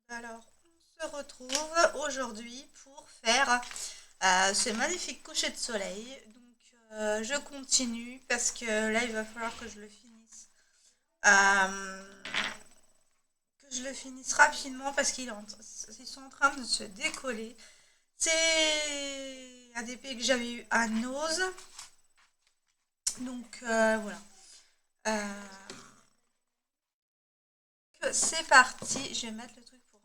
Alors, on se retrouve aujourd'hui pour faire ce magnifique coucher de soleil. Donc, je continue parce que là, il va falloir que je le finisse. Euh, que je le finisse rapidement parce qu'ils sont en train de se décoller. C'est un des pays que j'avais eu à Nose. Donc, voilà. Euh, c'est parti. Je vais mettre le truc pour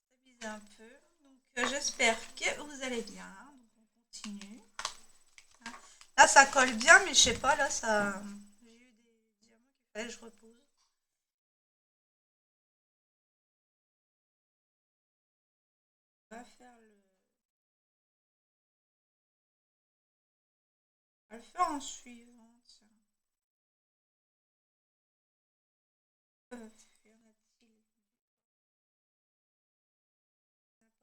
stabiliser un peu. Donc, j'espère que vous allez bien. Donc, on continue. Là, ça colle bien, mais je sais pas, là, ça. J'ai eu des diamants qu'il fallait que je repose. On va faire on va le faire en suivant. Tiens. Y en a-t-il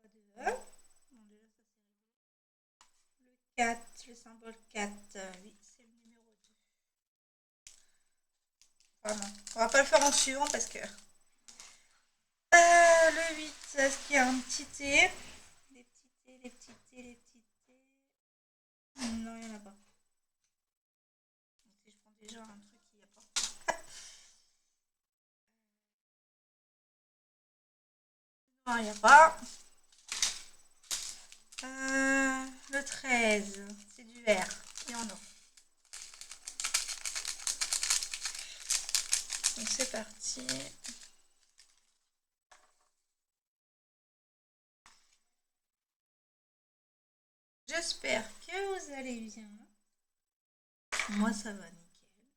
pas de E. Bon, déjà, ça c'est le 4, le symbole 4. Oui, c'est le numéro 2. Enfin, non, on va pas le faire en suivant parce que. Le 8, est-ce qu'il y a un petit T? Des petits T, des petits T, des petits T. Non, il n'y en a pas. Donc, si je prends déjà un truc qu'il n'y a pas. Non, il n'y a pas. Le 13, c'est du vert. Il y en a. Donc c'est parti. J'espère que vous allez bien. Moi ça va nickel.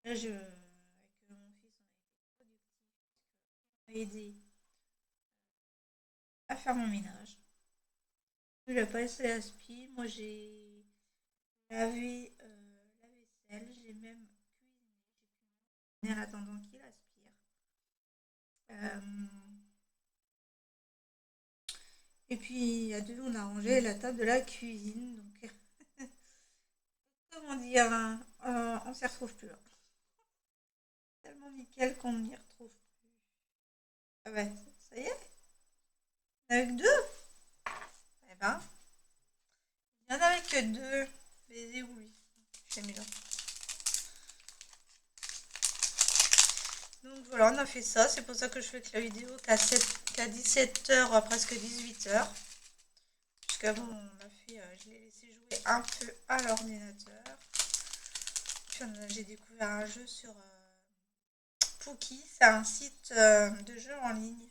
Là avec mon fils on a aidé à faire mon ménage. Il a passé l'aspi. Moi j'ai lavé la vaisselle. J'ai même cuisiné en attendant qu'il aspire. Euh, et puis à deux on a rangé la table de la cuisine. Donc comment dire, hein, on s'y retrouve plus là. Tellement nickel qu'on n'y retrouve plus. Ah ouais, ça y est, avec deux. Eh ben, il n'y en avait que deux. Baiser ou lui. J'ai mis là. Donc voilà, on a fait ça. C'est pour ça que je fais que la vidéo qu'à 17h, presque 18h. Puisque bon, on a fait, je l'ai laissé jouer un peu à l'ordinateur. Puis j'ai découvert un jeu sur Pookie. C'est un site de jeux en ligne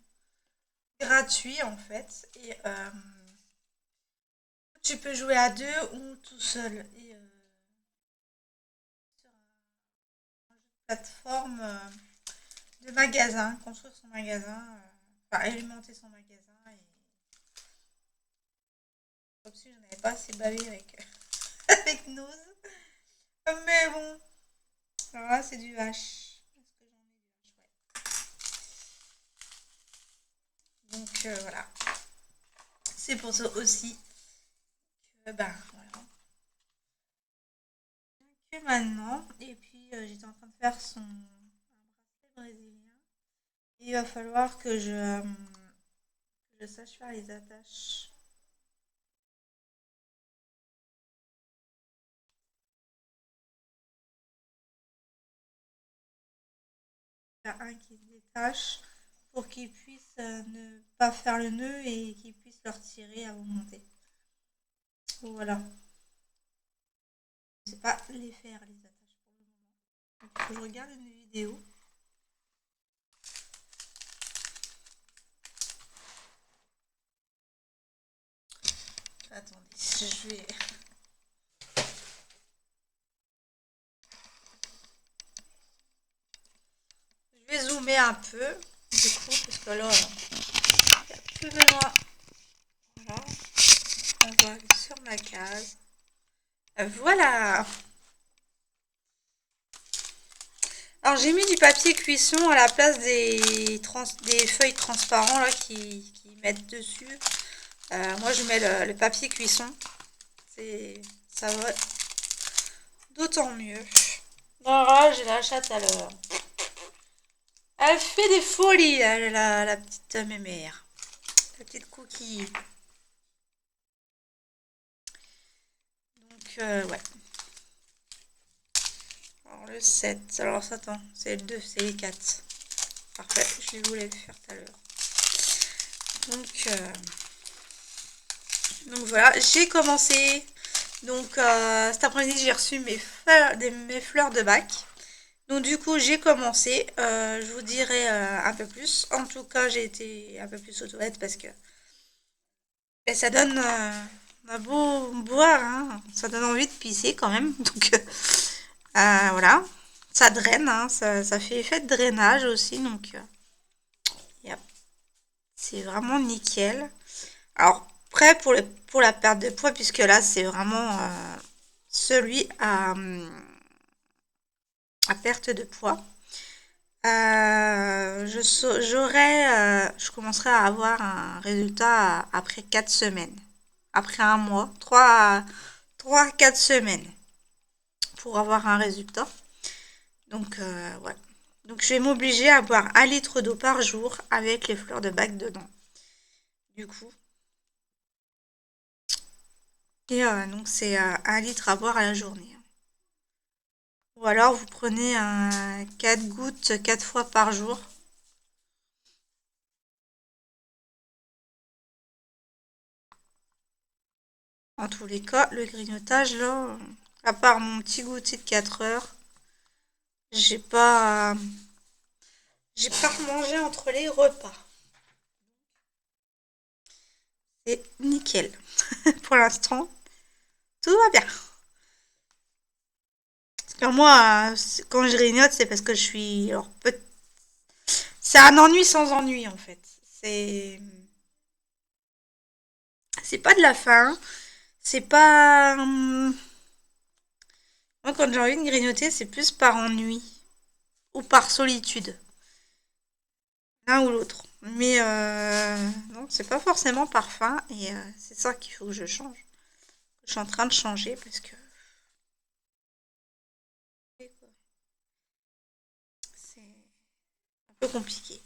gratuit en fait. Et tu peux jouer à deux ou tout seul. Et sur un jeu de plateforme de magasin, construire son magasin, enfin alimenter son magasin. Et comme si je n'avais pas assez bavé avec, avec Nose. Mais bon, alors là c'est du H. Est-ce que j'en ai du H? Ouais. Donc voilà. C'est pour ça aussi que ben voilà. Que maintenant, et puis j'étais en train de faire son un bracelet brésilien. Il va falloir que je sache faire les attaches. Il y a un qui se détache pour qu'il puisse ne pas faire le nœud et qu'il puisse le retirer avant de monter. Voilà. Je ne sais pas les faire les attaches pour le moment. Donc, il faut que je regarde une vidéo. Attendez, je vais zoomer un peu du coup parce que là il n'y a plus besoin. Voilà. On va aller sur ma case. Voilà. Alors j'ai mis du papier cuisson à la place des feuilles transparentes là, qui mettent dessus. Moi je mets le papier cuisson. Ça va d'autant mieux. Bon, là j'ai la chatte à l'heure. Elle fait des folies, la petite mémère. La petite coquille. Donc, ouais. Alors, le 7. Alors, attends, c'est le 2, c'est les 4. Parfait, je voulais le faire tout à l'heure. Donc voilà, j'ai commencé. Donc, cet après-midi, j'ai reçu mes fleurs de bac. Donc, du coup, j'ai commencé. Je vous dirai un peu plus. En tout cas, j'ai été un peu plus aux toilettes parce que ben, ça donne. On a beau boire, hein, ça donne envie de pisser quand même. Donc, voilà. Ça draine, hein, ça fait effet de drainage aussi. Donc, yep, c'est vraiment nickel. Alors, prêt pour la perte de poids, puisque là, c'est vraiment celui à perte de poids. Je commencerai à avoir un résultat après 4 semaines. Après un mois, 4 semaines pour avoir un résultat. Donc, ouais. Donc, je vais m'obliger à boire 1 litre d'eau par jour avec les fleurs de bac dedans. Du coup. Et donc, c'est 1 litre à boire à la journée. Ou alors, vous prenez 4 gouttes 4 fois par jour. En tous les cas, le grignotage, là, à part mon petit goûter de 4 heures, j'ai pas, j'ai pas mangé entre les repas. C'est nickel. Pour l'instant, tout va bien. Parce que moi, quand je grignote, c'est parce que je suis. Alors, c'est un ennui sans ennui, en fait. C'est. C'est pas de la faim. C'est pas. Moi, quand j'ai envie de grignoter, c'est plus par ennui. Ou par solitude. L'un ou l'autre. Mais non, c'est pas forcément par faim. Et c'est ça qu'il faut que je change. Je suis en train de changer parce que c'est un peu compliqué.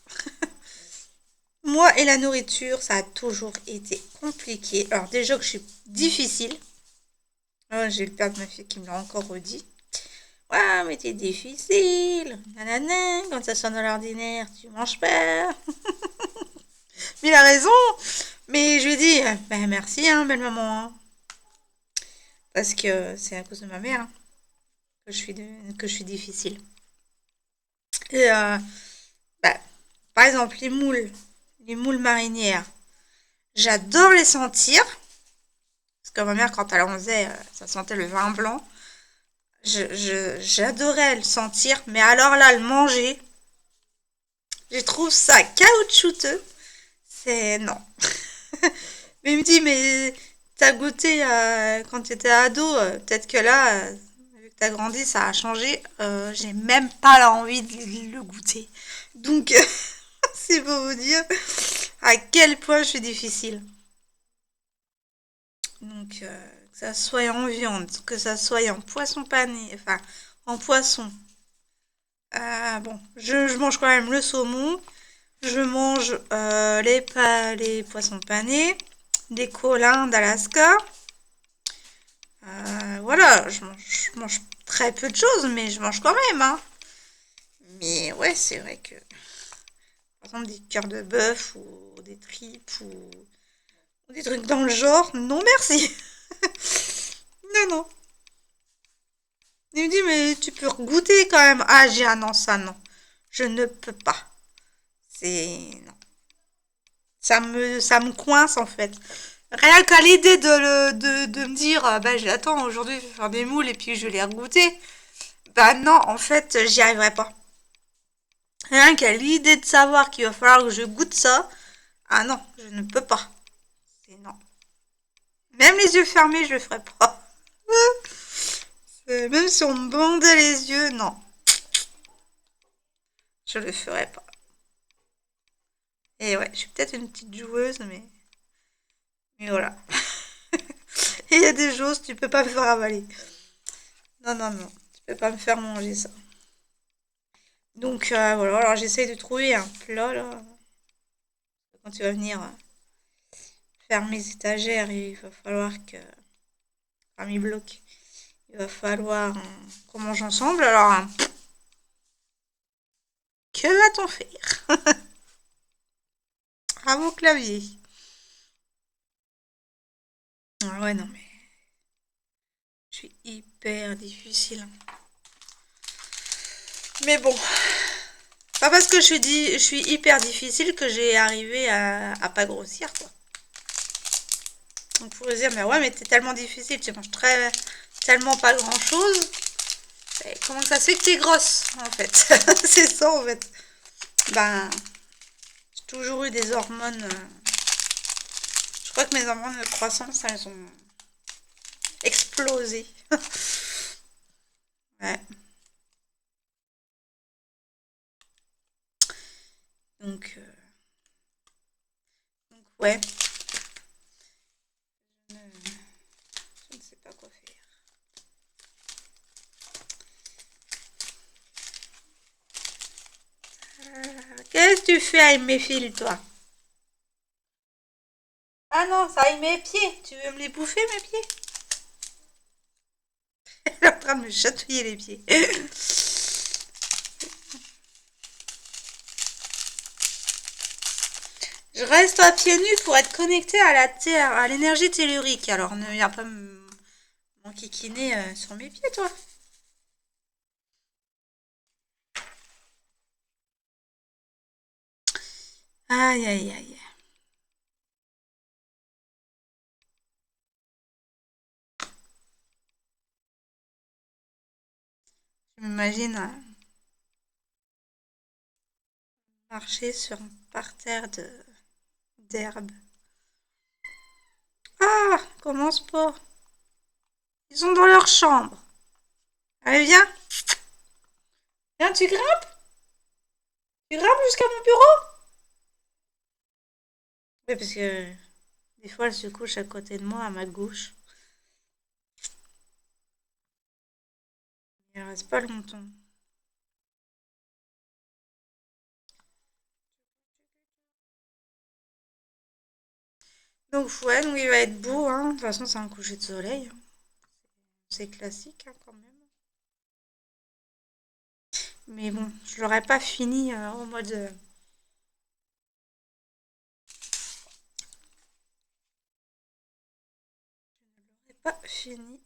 Moi et la nourriture, ça a toujours été compliqué. Alors déjà que je suis difficile. Oh, j'ai le père de ma fille qui me l'a encore redit. Ouais, mais t'es difficile. Nanana, quand ça sonne à l'ordinaire, tu manges pas. Mais il a raison. Mais je lui ai dit, ben merci, hein, belle maman. Hein. Parce que c'est à cause de ma mère hein, que je suis difficile. Et bah, par exemple, les moules marinières, j'adore les sentir. Parce que ma mère, quand elle en faisait, ça sentait le vin blanc. J'adorais le sentir, mais alors là, le manger, je trouve ça caoutchouteux. C'est non. Mais il me dit, mais t'as goûté quand t'étais ado, peut-être que là, vu que t'as grandi, ça a changé. J'ai même pas l'envie de le goûter. Donc, c'est pour vous dire à quel point je suis difficile. Donc, que ça soit en viande, que ça soit en poisson pané, enfin, en poisson. Bon, je mange quand même le saumon. Je mange les poissons panés, des colins d'Alaska. Voilà, je mange très peu de choses, mais je mange quand même. Hein. Mais ouais, c'est vrai que, par exemple, des cœurs de bœuf ou des tripes ou des trucs dans le genre, non merci. Non, non. Il me dit, mais tu peux goûter quand même. Ah, j'ai un non, ça non. Je ne peux pas. C'est. Non. Ça me coince en fait. Rien qu'à l'idée de me dire, bah j'attends aujourd'hui, je vais faire des moules et puis je vais les regoûter. Bah non, en fait, j'y arriverai pas. Rien qu'à l'idée de savoir qu'il va falloir que je goûte ça, ah non, je ne peux pas. C'est non. Même les yeux fermés, je le ferai pas. Même si on me bandait les yeux, non, je le ferai pas. Et ouais, je suis peut-être une petite joueuse, mais voilà. Et il y a des choses, tu peux pas me faire avaler. Non, non, non, tu peux pas me faire manger ça. Donc voilà, alors j'essaye de trouver un plat là. Quand tu vas venir faire mes étagères, il va falloir que. Enfin, mes blocs. Il va falloir qu'on mange ensemble. Alors, que va-t-on faire? À mon clavier. Ah ouais, non, mais je suis hyper difficile. Mais bon, pas parce que je suis hyper difficile que j'ai arrivé à pas grossir, quoi. Donc, vous vous dire, mais ouais, mais t'es tellement difficile, tu manges tellement pas grand-chose. Comment ça se fait que t'es grosse, en fait? C'est ça, en fait. Ben, j'ai toujours eu des hormones. Je crois que mes hormones de croissance, elles ont explosé. Ouais. Donc, ouais. Je ne sais pas quoi faire. Qu'est-ce que tu fais avec mes fils, toi? Ah non, ça aille mes pieds. Tu veux me les bouffer, mes pieds? Elle est en train de me chatouiller les pieds. Je reste à pieds nus pour être connectée à la terre, à l'énergie tellurique. Alors ne viens pas m'enquiquiner sur mes pieds, toi. Aïe, aïe, aïe. Je m'imagine marcher sur un parterre d'herbe. Ah, commence pas. Ils sont dans leur chambre. Allez, viens. Viens, tu grimpes? Tu grimpes jusqu'à mon bureau? Oui, parce que des fois, elle se couche à côté de moi, à ma gauche. Elle reste pas longtemps. Donc, ouais, donc il va être beau, hein. De toute façon, c'est un coucher de soleil. C'est classique, hein, quand même. Mais bon, je l'aurais pas fini en mode. Pas fini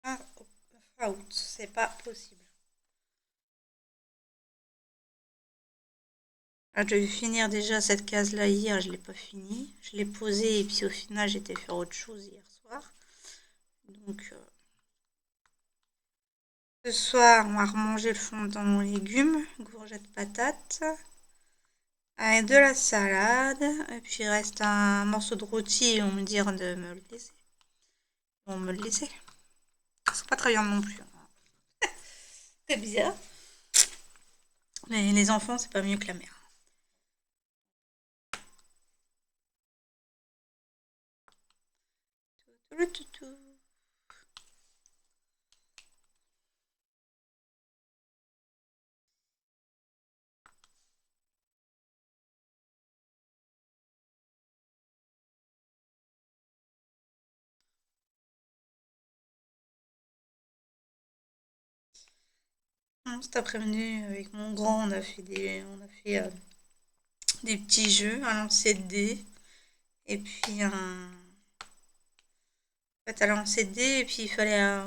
fin août. C'est pas possible. Ah, je vais finir déjà cette case-là hier, je l'ai pas fini. Je l'ai posée et puis au final, j'étais faire autre chose hier soir. Donc, ce soir, on va remanger le fondant aux légumes, courgettes, patates, avec de la salade. Et puis, il reste un morceau de rôti et on me dit de me le laisser. On me le laisser. C'est pas très bien non plus. C'est bizarre. Mais les enfants, c'est pas mieux que la mère. Cet après-midi, avec mon grand, des petits jeux, un lancer de dés, et puis en fait, un lancer de dés, et puis il fallait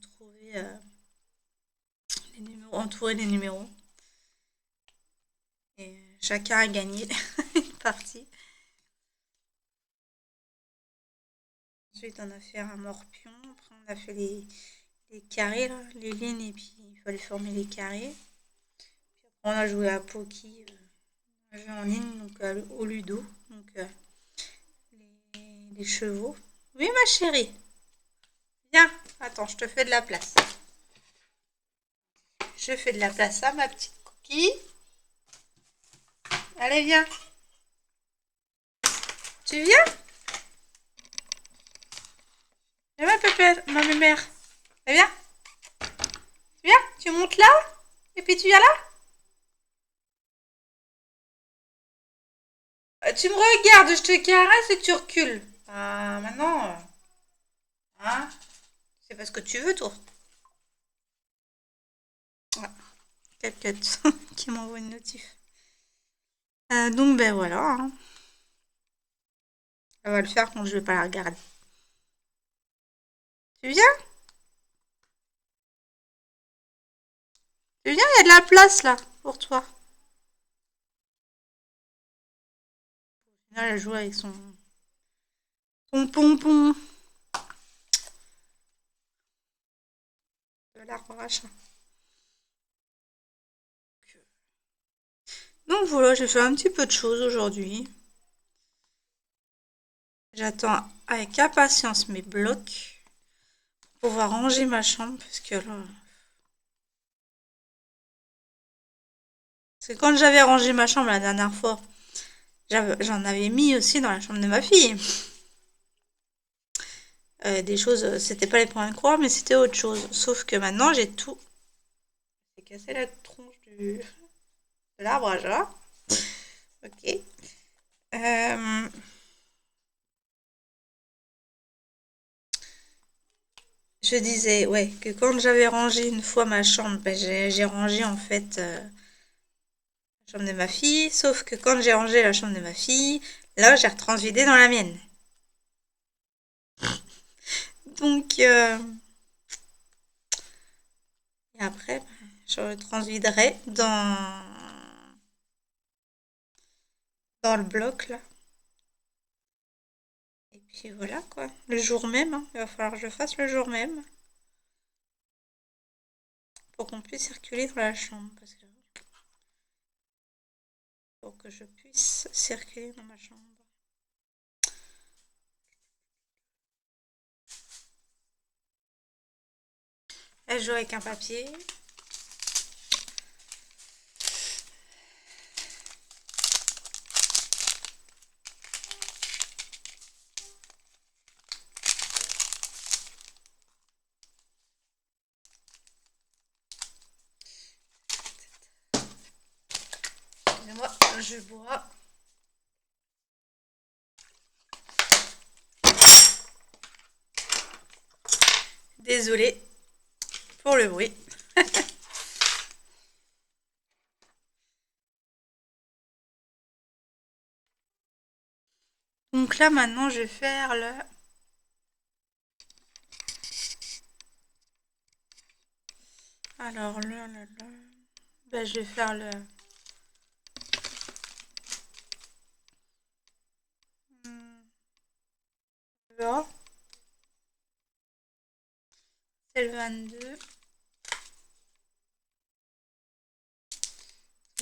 trouver les numéros, entourer les numéros. Et chacun a gagné une partie. Ensuite, on a fait un morpion, après on a fait les carrés, là, les lignes, et puis il fallait former les carrés. Puis après, on a joué à Poki, un jeu en ligne, donc au Ludo, donc les chevaux. Oui, ma chérie. Viens, attends, je te fais de la place. Je fais de la place à ma petite coquille. Allez, viens. Tu viens? Viens, ma pépère, ma mère. Viens. Tu viens? Tu montes là? Et puis tu viens là? Tu me regardes, je te caresse et tu recules. Ah, maintenant, hein? C'est parce que tu veux, toi. Ouais, quelqu'un qui m'envoie une notif. Donc, ben voilà, hein. Ça va le faire quand je vais pas la regarder. Tu viens? Tu viens, il y a de la place là pour toi. Là, elle joue avec son pompon de l'arbre à chat. Donc voilà, j'ai fait un petit peu de choses aujourd'hui. J'attends avec impatience mes blocs pour pouvoir ranger ma chambre parce que là. Parce que quand j'avais rangé ma chambre la dernière fois, j'en avais mis aussi dans la chambre de ma fille. Des choses, c'était pas les points de croix, mais c'était autre chose. Sauf que maintenant, j'ai tout. J'ai cassé la tronche de l'arbre à chat. Ok. Euh, je disais, ouais, que quand j'avais rangé une fois ma chambre, ben, j'ai rangé en fait la chambre de ma fille. Sauf que quand j'ai rangé la chambre de ma fille, là, j'ai retransvidé dans la mienne. Donc, et après, je transviderai dans le bloc là. Et puis voilà quoi, le jour même, hein. Il va falloir que je le fasse le jour même pour qu'on puisse circuler dans la chambre. Parce que pour que je puisse circuler dans ma chambre. Elle joue avec un papier. Et moi, je bois. Désolée pour le bruit. Donc là maintenant je vais faire le... Alors là. Ben, je vais faire le... Là. C'est le 22.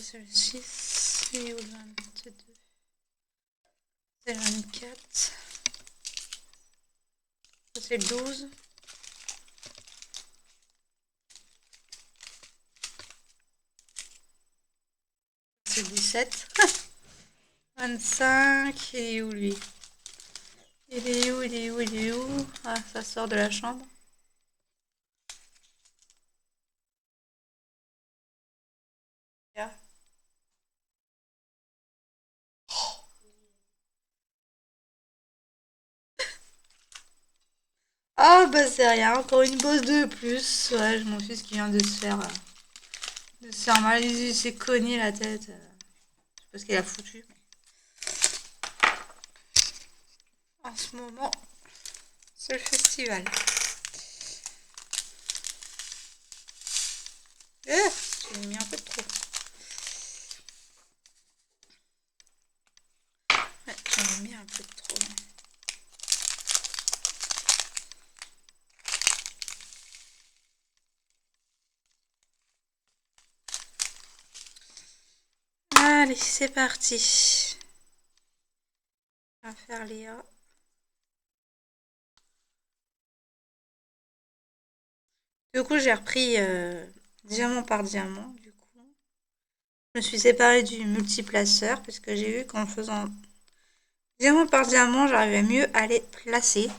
C'est le 6. Et où le 22? C'est le 24. C'est le 12. C'est le 17. 25. Il est où lui? Il est où? Il est où? Il est où? Ah, ça sort de la chambre. Là. Ah bah c'est rien, encore une bosse de plus. Ouais, mon fils qui vient de se faire mal, il s'est cogné la tête. Je sais pas ce qu'il a foutu. En ce moment, c'est le festival. J'ai mis un peu de trop. Ouais, j'en ai mis un peu de trop. Allez, c'est parti. On va faire Léa. Du coup, j'ai repris diamant par diamant. Du coup, je me suis séparée du multiplaceur parce que j'ai vu qu'en faisant diamant par diamant, j'arrivais mieux à les placer.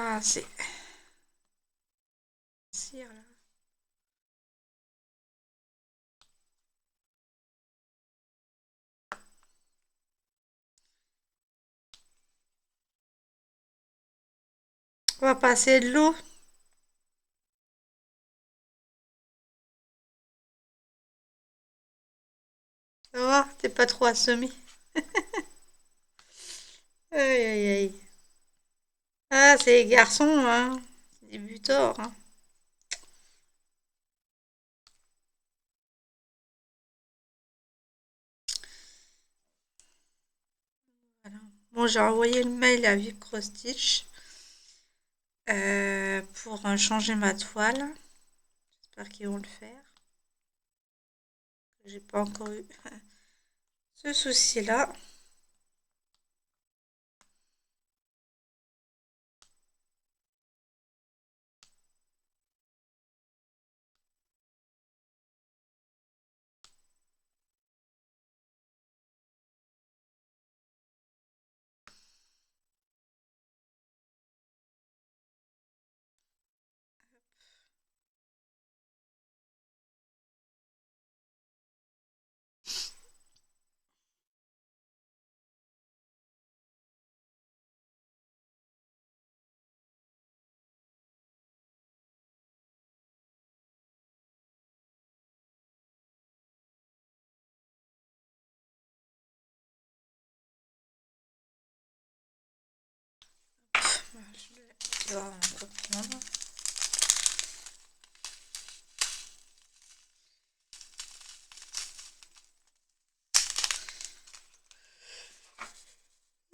Ah, c'est... Cire, là. On va passer de l'eau. Ça va, t'es pas trop assommé. Aïe, aïe, aïe. Ah, c'est les garçons, hein. C'est des butors, hein. Voilà. Bon, j'ai envoyé le mail à Vic Stitch pour changer ma toile. J'espère qu'ils vont le faire. J'ai pas encore eu ce souci-là. Je vais reprendre.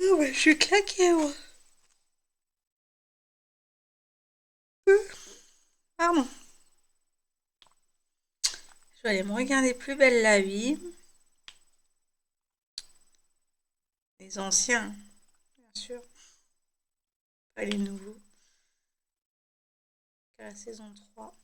Ah ouais, je suis claquée, moi. Pardon. Je vais aller me regarder Plus belle la vie. Les anciens, bien sûr. Pas les nouveaux. La saison 3.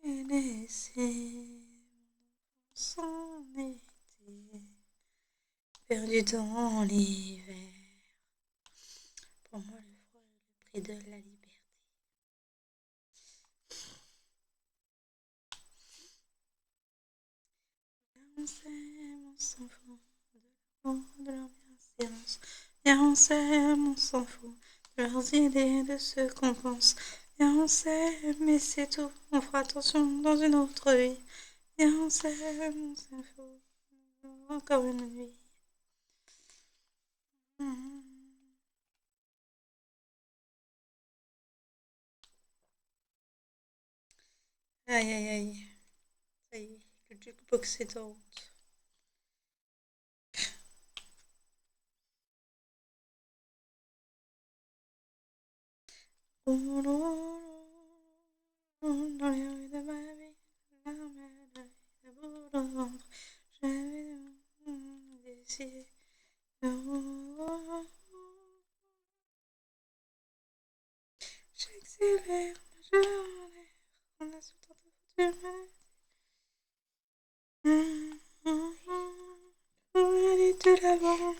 J'ai laissé son été perdu dans l'hiver. Pour moi, le froid est le prix de la liberté. On s'aime, on s'en fout de leur bienséance. Viens, on s'aime, on s'en fout de leurs idées, de ce qu'on pense. Viens, on s'aime, mais c'est tout. On fera attention dans une autre vie. Viens, on s'aime, on s'en fout. Encore une nuit. Aïe, aïe, aïe. Ça y est, le jukebox est en route. Dans les rues de ma vie, la médaille, la boule au ventre, j'avais décidé. J'accélère, je enlève, on a sous temps de foutu. Pour aller de l'avant.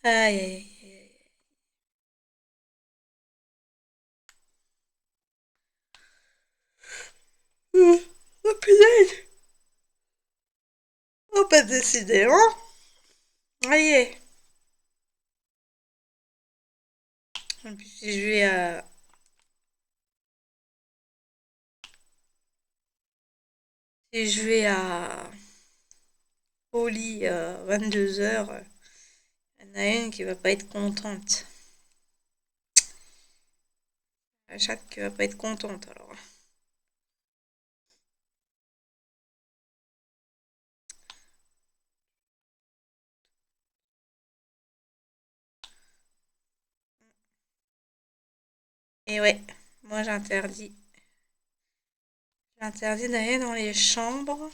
Aïe, aïe, aïe. Oh punaise! Oh, pas décidément! Aïe! En plus, si je vais à. Si je vais au lit à 22h, il y en a une qui va pas être contente. La chatte qui va pas être contente alors. Et ouais, moi j'interdis. J'interdis d'aller dans les chambres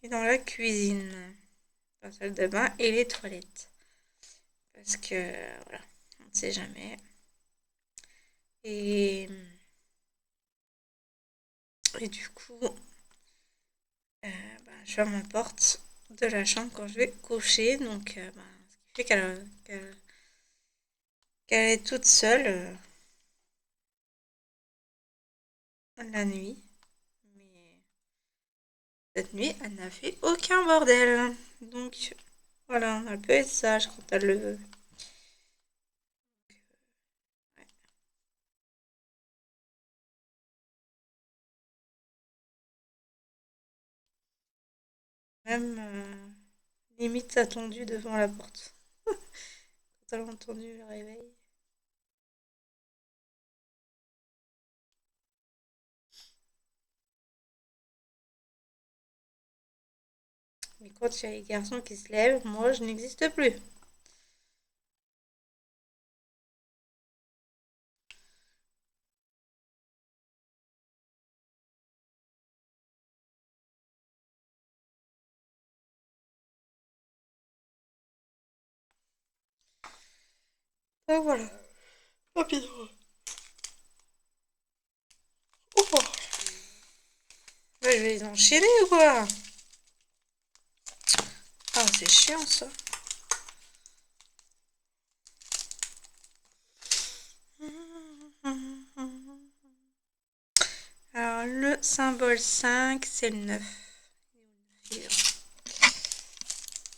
et dans la cuisine, la salle de bain et les toilettes. Parce que, voilà, on ne sait jamais. Et, et du coup, je ferme la porte de la chambre quand je vais coucher. Donc, ce qui fait qu'elle est toute seule la nuit. Mais cette nuit, elle n'a fait aucun bordel. Donc, voilà, elle peut être sage quand elle le veut. Même limite attendu devant la porte. Quand elle a entendu le réveil. Mais quand il y a les garçons qui se lèvent, moi je n'existe plus. Et voilà. Rapidement. Oh. Je vais les enchaîner ou quoi? Ah, c'est chiant ça. Alors, le symbole 5, c'est le 9.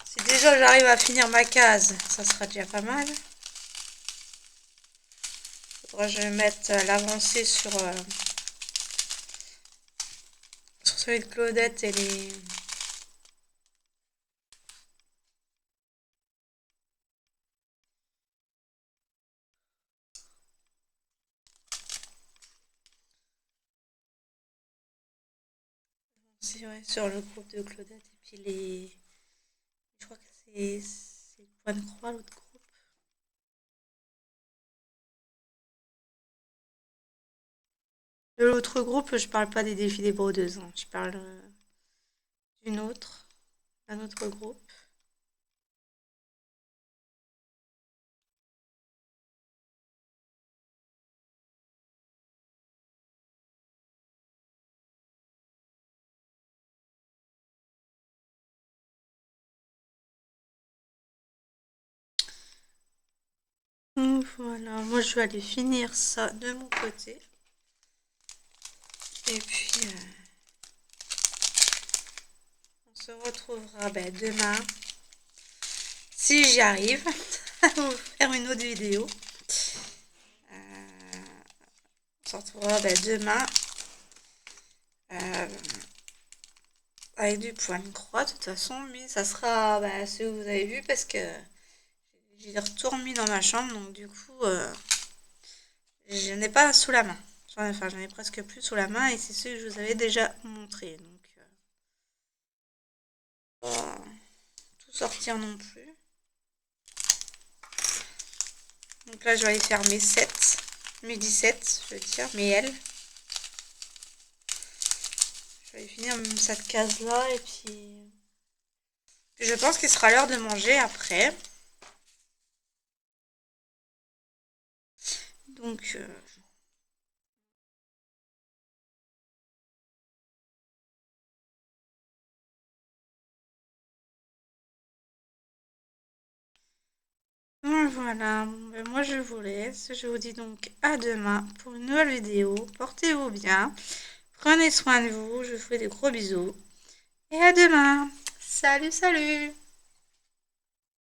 Si déjà j'arrive à finir ma case, ça sera déjà pas mal. Faudra que je mette l'avancée sur celui de Claudette et les... C'est vrai, sur le groupe de Claudette et puis les... Je crois que c'est le point de croix, l'autre groupe. De l'autre groupe, je parle pas des défis des brodeuses, hein. Je parle d'une autre, d'un autre groupe. Voilà, moi je vais aller finir ça de mon côté. Et puis, on se retrouvera demain, si j'y arrive, à vous faire une autre vidéo. On se retrouvera demain avec du point de croix de toute façon, mais ça sera ce que vous avez vu parce que j'ai retourné mis dans ma chambre, donc du coup, je n'ai pas sous la main. Enfin, j'en ai presque plus sous la main et c'est ce que je vous avais déjà montré. Donc, pas tout sortir non plus. Donc là, je vais aller faire mes 7, mes 17, je veux dire, mes L. Je vais finir cette case-là et puis je pense qu'il sera l'heure de manger après. Donc, voilà, moi je vous laisse. Je vous dis donc à demain pour une nouvelle vidéo. Portez-vous bien. Prenez soin de vous. Je vous fais des gros bisous. Et à demain. Salut, salut.